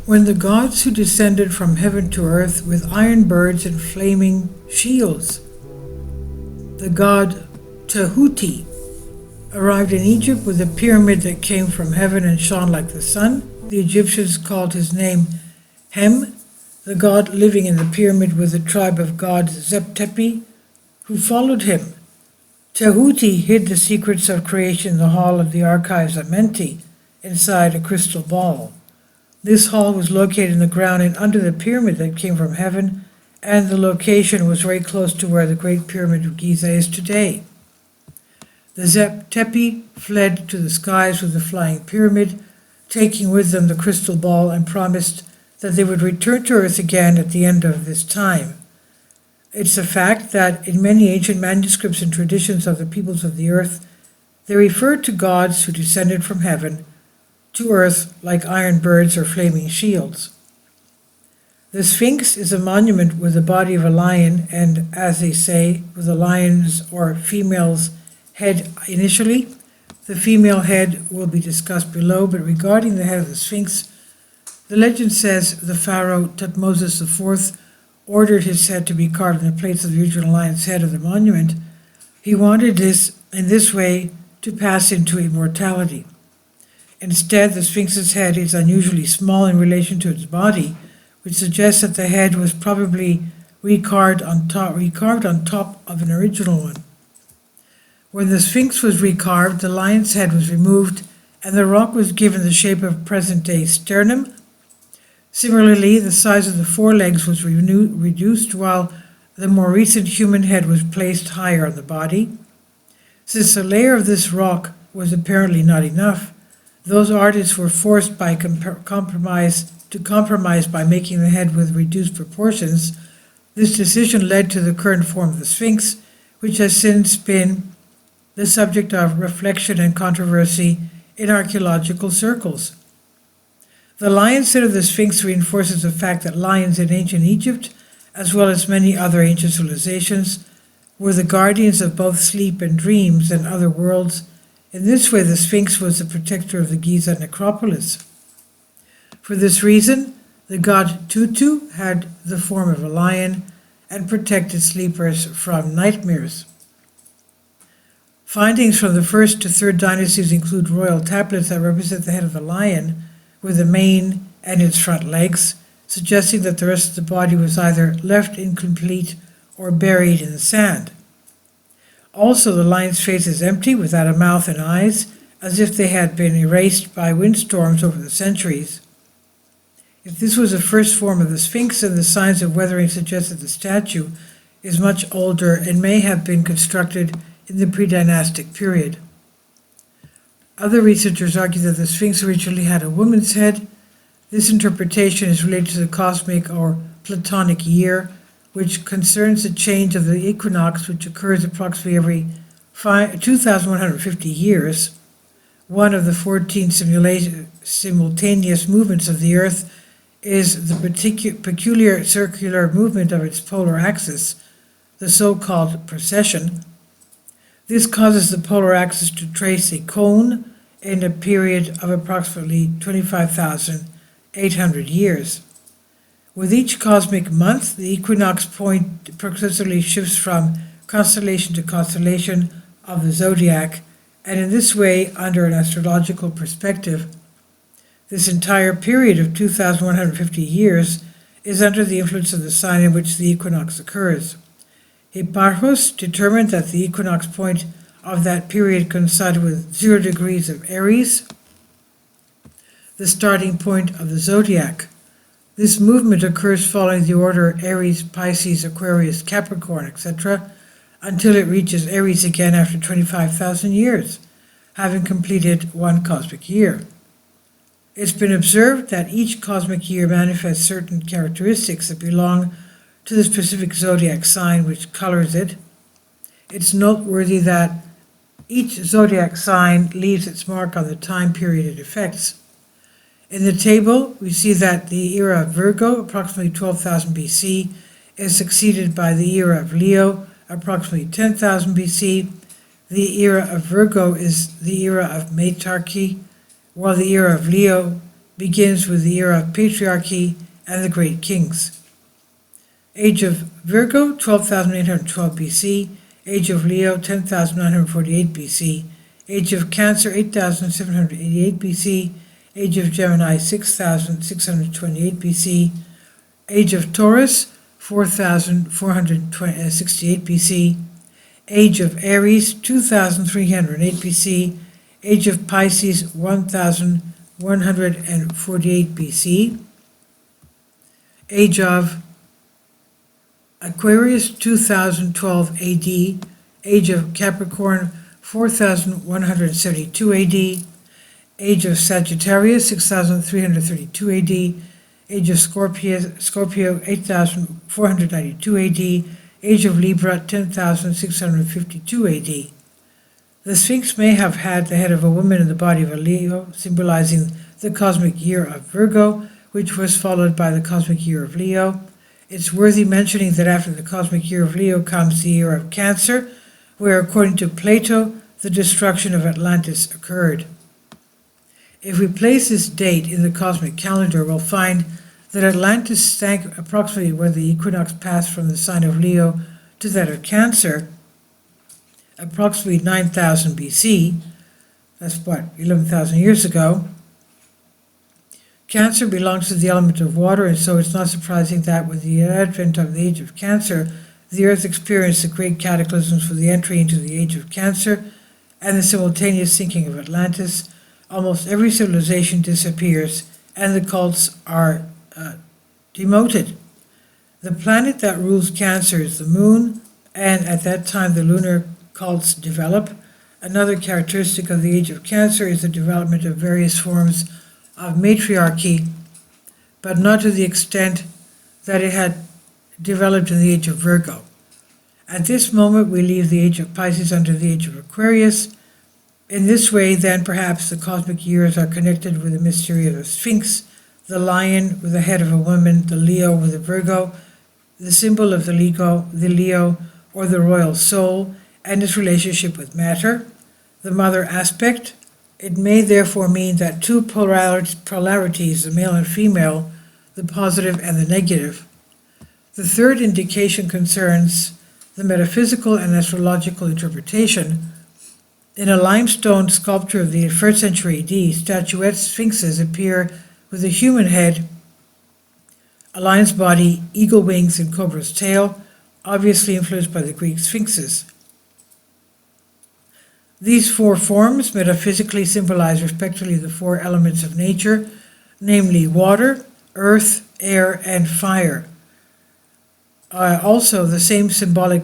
When the gods who descended from heaven to earth with iron birds and flaming shields, the god Tehuti, arrived in Egypt with a pyramid that came from heaven and shone like the sun, the Egyptians called his name Hem, the god living in the pyramid with the tribe of gods Zeptepi, who followed him. Tehuti hid the secrets of creation in the hall of the archives at Menti, inside a crystal ball. This hall was located in the ground and under the pyramid that came from heaven, and the location was very close to where the Great Pyramid of Giza is today. The Zep-Tepi fled to the skies with the flying pyramid, taking with them the crystal ball, and promised that they would return to Earth again at the end of this time. It's a fact that in many ancient manuscripts and traditions of the peoples of the earth, they refer to gods who descended from heaven to earth like iron birds or flaming shields. The Sphinx is a monument with the body of a lion and, as they say, with a lion's or female's head initially. The female head will be discussed below, but regarding the head of the Sphinx, the legend says the pharaoh Tutmosis IV ordered his head to be carved in the place of the original lion's head of the monument. He wanted this, in this way, to pass into immortality. Instead, the Sphinx's head is unusually small in relation to its body, which suggests that the head was probably recarved on top of an original one. When the Sphinx was recarved, the lion's head was removed, and the rock was given the shape of present-day sternum. Similarly, the size of the forelegs was reduced, while the more recent human head was placed higher on the body. Since a layer of this rock was apparently not enough, those artists were forced by compromise by making the head with reduced proportions. This decision led to the current form of the Sphinx, which has since been the subject of reflection and controversy in archaeological circles. The lion's head of the Sphinx reinforces the fact that lions in ancient Egypt, as well as many other ancient civilizations, were the guardians of both sleep and dreams and other worlds. In this way, the Sphinx was the protector of the Giza necropolis. For this reason, the god Tutu had the form of a lion and protected sleepers from nightmares. Findings from the first to third dynasties include royal tablets that represent the head of the lion with the mane and its front legs, suggesting that the rest of the body was either left incomplete or buried in the sand. Also, the lion's face is empty, without a mouth and eyes, as if they had been erased by windstorms over the centuries. If this was the first form of the Sphinx, then the signs of weathering suggest that the statue is much older and may have been constructed in the pre-dynastic period. Other researchers argue that the Sphinx originally had a woman's head. This interpretation is related to the cosmic or Platonic year, which concerns the change of the equinox, which occurs approximately every 2,150 years. One of the 14 simultaneous movements of the Earth is the peculiar circular movement of its polar axis, the so-called precession. This causes the polar axis to trace a cone in a period of approximately 25,800 years. With each cosmic month, the equinox point progressively shifts from constellation to constellation of the zodiac, and in this way, under an astrological perspective, this entire period of 2,150 years is under the influence of the sign in which the equinox occurs. Hipparchus determined that the equinox point of that period coincided with 0 degrees of Aries, the starting point of the zodiac. This movement occurs following the order Aries, Pisces, Aquarius, Capricorn, etc., until it reaches Aries again after 25,000 years, having completed one cosmic year. It's been observed that each cosmic year manifests certain characteristics that belong to the specific zodiac sign which colors it. It's noteworthy that each zodiac sign leaves its mark on the time period it affects. In the table, we see that the era of Virgo, approximately 12,000 BC, is succeeded by the era of Leo, approximately 10,000 BC. The era of Virgo is the era of Matriarchy, while the era of Leo begins with the era of patriarchy and the great kings. Age of Virgo, 12,812 BC. Age of Leo, 10,948 BC. Age of Cancer, 8,788 BC. Age of Gemini, 6,628 BC. Age of Taurus, 4,468 BC. Age of Aries, 2,308 BC. Age of Pisces, 1,148 BC. Age of Aquarius, 2012 AD. Age of Capricorn, 4172 AD. Age of Sagittarius, 6332 AD. Age of Scorpio 8492 AD. Age of Libra, 10,652 AD. The Sphinx may have had the head of a woman in the body of a Leo, symbolizing the cosmic year of Virgo, which was followed by the cosmic year of Leo. It's worthy mentioning that after the cosmic year of Leo comes the year of Cancer, where, according to Plato, the destruction of Atlantis occurred. If we place this date in the cosmic calendar, we'll find that Atlantis sank approximately when the equinox passed from the sign of Leo to that of Cancer, approximately 9,000 BC. That's 11,000 years ago. Cancer belongs to the element of water, and so it's not surprising that with the advent of the age of Cancer, the Earth experienced the great cataclysms for the entry into the age of Cancer and the simultaneous sinking of Atlantis. Almost every civilization disappears, and the cults are demoted. The planet that rules Cancer is the Moon, and at that time the lunar cults develop. Another characteristic of the age of Cancer is the development of various forms of matriarchy, but not to the extent that it had developed in the age of Virgo. At this moment, we leave the age of Pisces under the age of Aquarius. In this way, then, perhaps the cosmic years are connected with the mystery of the Sphinx, the lion with the head of a woman, the Leo with a Virgo, the symbol of the Leo, or the royal soul, and its relationship with matter, the mother aspect. It may therefore mean that two polarities, the male and female, the positive and the negative. The third indication concerns the metaphysical and astrological interpretation. In a limestone sculpture of the 1st century AD, statuette sphinxes appear with a human head, a lion's body, eagle wings, and cobra's tail, obviously influenced by the Greek sphinxes. These four forms metaphysically symbolize respectively the four elements of nature, namely water, earth, air, and fire. Also, the same symbolic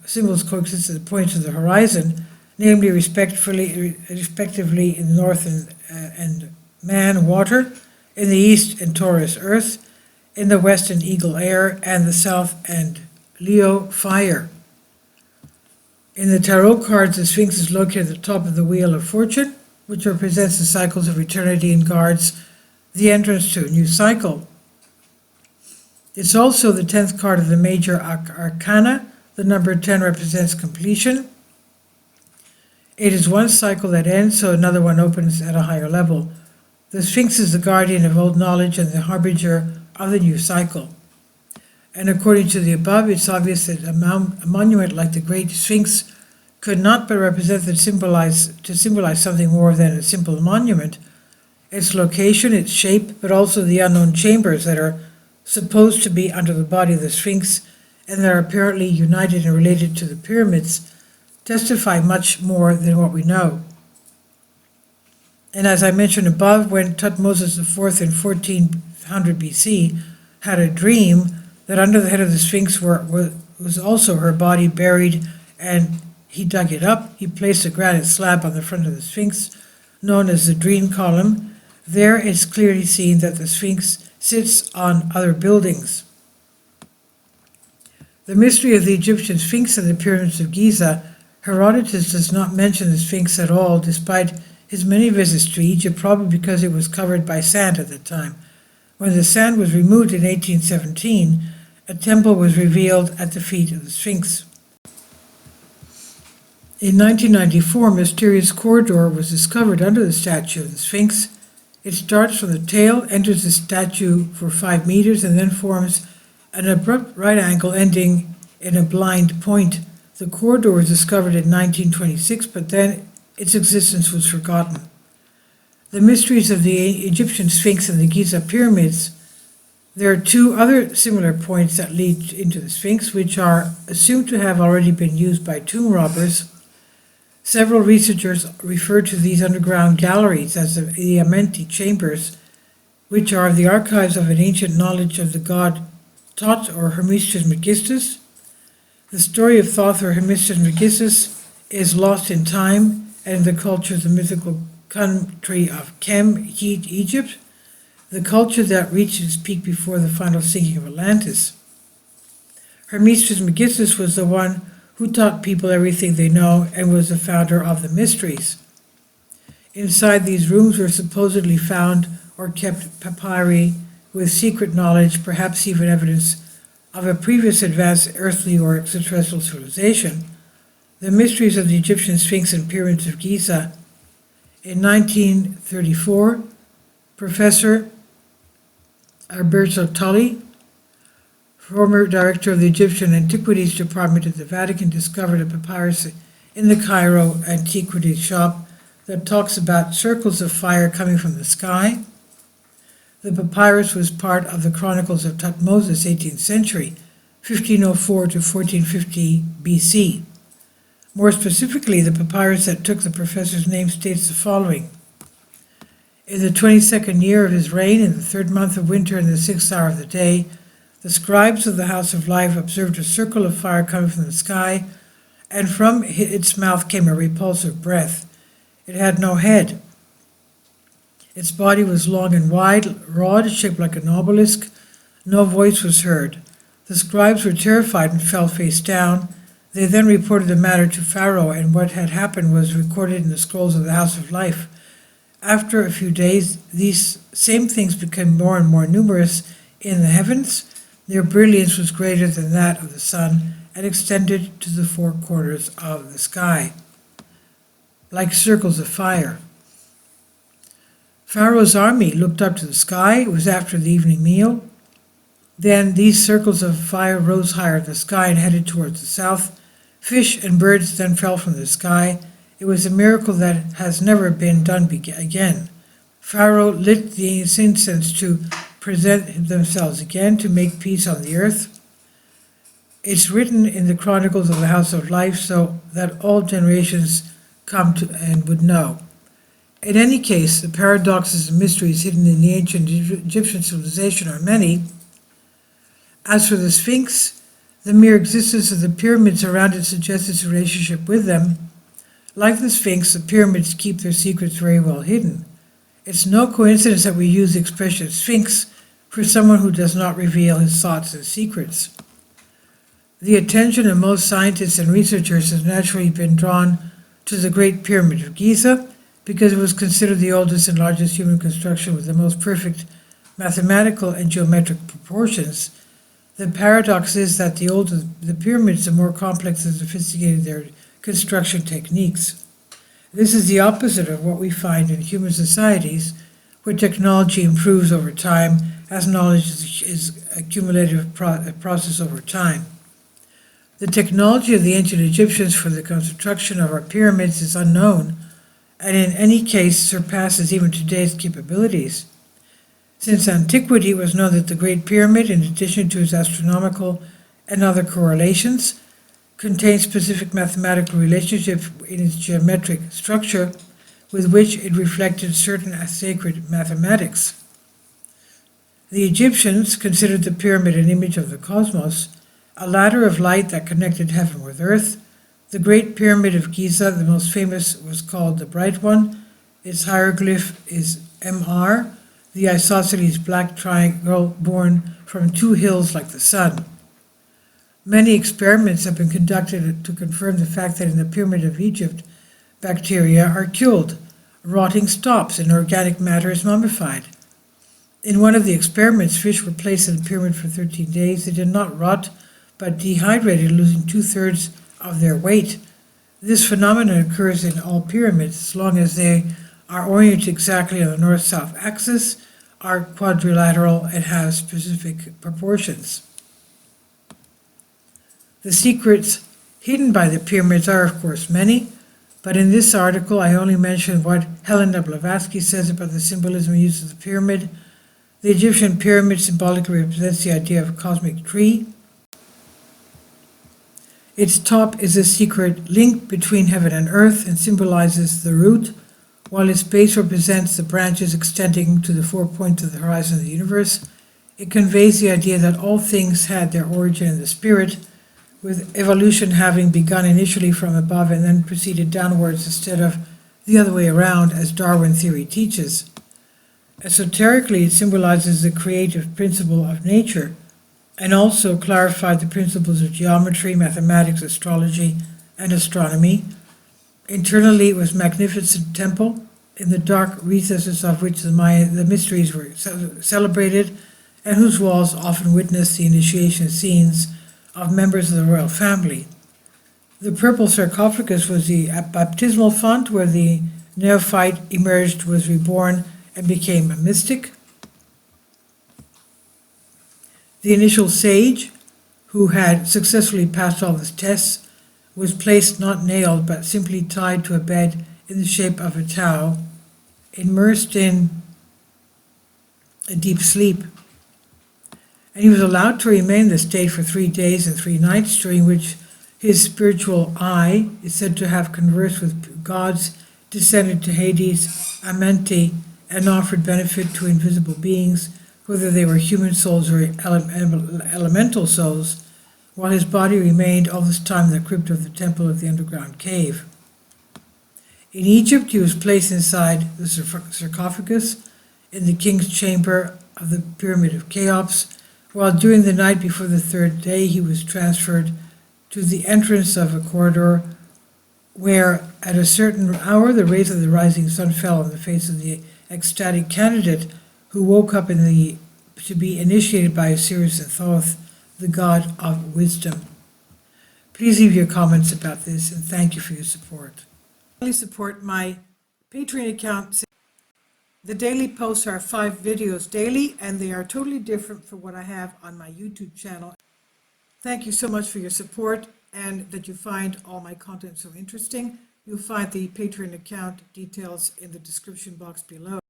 symbols coexist at the points of the horizon, namely respectively in the north and man, water, in the east and Taurus, earth, in the west and eagle, air, and the south and Leo, fire. In the tarot cards, the Sphinx is located at the top of the Wheel of Fortune, which represents the cycles of eternity and guards the entrance to a new cycle. It's also the 10th card of the major arcana. The number 10 represents completion. It is one cycle that ends, so another one opens at a higher level. The Sphinx is the guardian of old knowledge and the harbinger of the new cycle. And according to the above, it's obvious that a monument like the Great Sphinx could not but represent to symbolize something more than a simple monument. Its location, its shape, but also the unknown chambers that are supposed to be under the body of the Sphinx and that are apparently united and related to the pyramids, testify much more than what we know. And as I mentioned above, when Tutmosis IV in 1400 BC had a dream that under the head of the Sphinx was also her body buried, and he dug it up. He placed a granite slab on the front of the Sphinx, known as the dream column. There it's clearly seen that the Sphinx sits on other buildings. The mystery of the Egyptian Sphinx and the pyramids of Giza, Herodotus does not mention the Sphinx at all, despite his many visits to Egypt, probably because it was covered by sand at the time. When the sand was removed in 1817, a temple was revealed at the feet of the Sphinx. In 1994, a mysterious corridor was discovered under the statue of the Sphinx. It starts from the tail, enters the statue for 5 meters, and then forms an abrupt right angle ending in a blind point. The corridor was discovered in 1926, but then its existence was forgotten. The mysteries of the Egyptian Sphinx and the Giza pyramids. There are two other similar points that lead into the Sphinx, which are assumed to have already been used by tomb robbers. Several researchers refer to these underground galleries as the Amenti chambers, which are the archives of an ancient knowledge of the god Thoth or Hermes Trismegistus. The story of Thoth or Hermes Trismegistus is lost in time and in the culture of the mythical country of Kem, Egypt, the culture that reached its peak before the final sinking of Atlantis. Hermes Trismegistus was the one who taught people everything they know and was the founder of the mysteries. Inside these rooms were supposedly found or kept papyri with secret knowledge, perhaps even evidence of a previous advanced earthly or extraterrestrial civilization. The mysteries of the Egyptian Sphinx and pyramids of Giza. In 1934, Professor Alberto Tully, former director of the Egyptian Antiquities Department at the Vatican, discovered a papyrus in the Cairo Antiquities shop that talks about circles of fire coming from the sky. The papyrus was part of the Chronicles of Thutmose, 18th century, 1504 to 1450 BC. More specifically, the papyrus that took the professor's name states the following. In the 22nd year of his reign, in the 3rd month of winter, in the 6th hour of the day, the scribes of the House of Life observed a circle of fire coming from the sky, and from its mouth came a repulsive breath. It had no head. Its body was long and wide, broad, shaped like an obelisk. No voice was heard. The scribes were terrified and fell face down. They then reported the matter to Pharaoh, and what had happened was recorded in the scrolls of the House of Life. After a few days, these same things became more and more numerous in the heavens. Their brilliance was greater than that of the sun and extended to the 4 quarters of the sky, like circles of fire. Pharaoh's army looked up to the sky. It was after the evening meal. Then these circles of fire rose higher in the sky and headed towards the south. Fish and birds then fell from the sky. It was a miracle that has never been done again. Pharaoh lit the incense to present themselves again to make peace on the earth. It's written in the Chronicles of the House of Life so that all generations come to and would know. In any case, the paradoxes and mysteries hidden in the ancient Egyptian civilization are many. As for the Sphinx, the mere existence of the pyramids around it suggests its relationship with them. Like the Sphinx, the pyramids keep their secrets very well hidden. It's no coincidence that we use the expression Sphinx for someone who does not reveal his thoughts and secrets. The attention of most scientists and researchers has naturally been drawn to the Great Pyramid of Giza because it was considered the oldest and largest human construction with the most perfect mathematical and geometric proportions. The paradox is that the older the pyramids, the more complex and sophisticated their construction techniques. This is the opposite of what we find in human societies, where technology improves over time as knowledge is accumulative process over time. The technology of the ancient Egyptians for the construction of our pyramids is unknown, and in any case surpasses even today's capabilities. Since antiquity, it was known that the Great Pyramid, in addition to its astronomical and other correlations, contains specific mathematical relationship in its geometric structure with which it reflected certain sacred mathematics. The Egyptians considered the pyramid an image of the cosmos, a ladder of light that connected heaven with earth. The Great Pyramid of Giza, the most famous, was called the Bright One. Its hieroglyph is MR, the isosceles black triangle born from 2 hills like the sun. Many experiments have been conducted to confirm the fact that in the Pyramid of Egypt, bacteria are killed, rotting stops, and organic matter is mummified. In one of the experiments, fish were placed in the pyramid for 13 days. They did not rot, but dehydrated, losing 2/3 of their weight. This phenomenon occurs in all pyramids as long as they are oriented exactly on the north-south axis, are quadrilateral, and have specific proportions. The secrets hidden by the pyramids are, of course, many, but in this article I only mention what Helena Blavatsky says about the symbolism used of the pyramid. The Egyptian pyramid symbolically represents the idea of a cosmic tree. Its top is a secret link between heaven and earth and symbolizes the root, while its base represents the branches extending to the 4 points of the horizon of the universe. It conveys the idea that all things had their origin in the spirit, with evolution having begun initially from above and then proceeded downwards instead of the other way around, as Darwin theory teaches. Esoterically, it symbolizes the creative principle of nature, and also clarified the principles of geometry, mathematics, astrology, and astronomy. Internally, it was a magnificent temple, in the dark recesses of which the mysteries were celebrated, and whose walls often witnessed the initiation scenes of members of the royal family. The purple sarcophagus was the baptismal font where the neophyte emerged, was reborn, and became a mystic. The initial sage, who had successfully passed all his tests, was placed not nailed but simply tied to a bed in the shape of a towel, immersed in a deep sleep. And he was allowed to remain in this state for 3 days and 3 nights, during which his spiritual eye is said to have conversed with gods, descended to Hades, Amenti, and offered benefit to invisible beings, whether they were human souls or elemental souls, while his body remained all this time in the crypt of the temple of the underground cave. In Egypt, he was placed inside the sarcophagus in the king's chamber of the Pyramid of Cheops, while during the night before the 3rd day he was transferred to the entrance of a corridor where, at a certain hour, the rays of the rising sun fell on the face of the ecstatic candidate, who woke up to be initiated by Osiris and Thoth, the god of wisdom. Please leave your comments about this, and thank you for your support. Please support my Patreon account. The daily posts are 5 videos daily, and they are totally different from what I have on my YouTube channel. Thank you so much for your support, and that you find all my content so interesting. You'll find the Patreon account details in the description box below.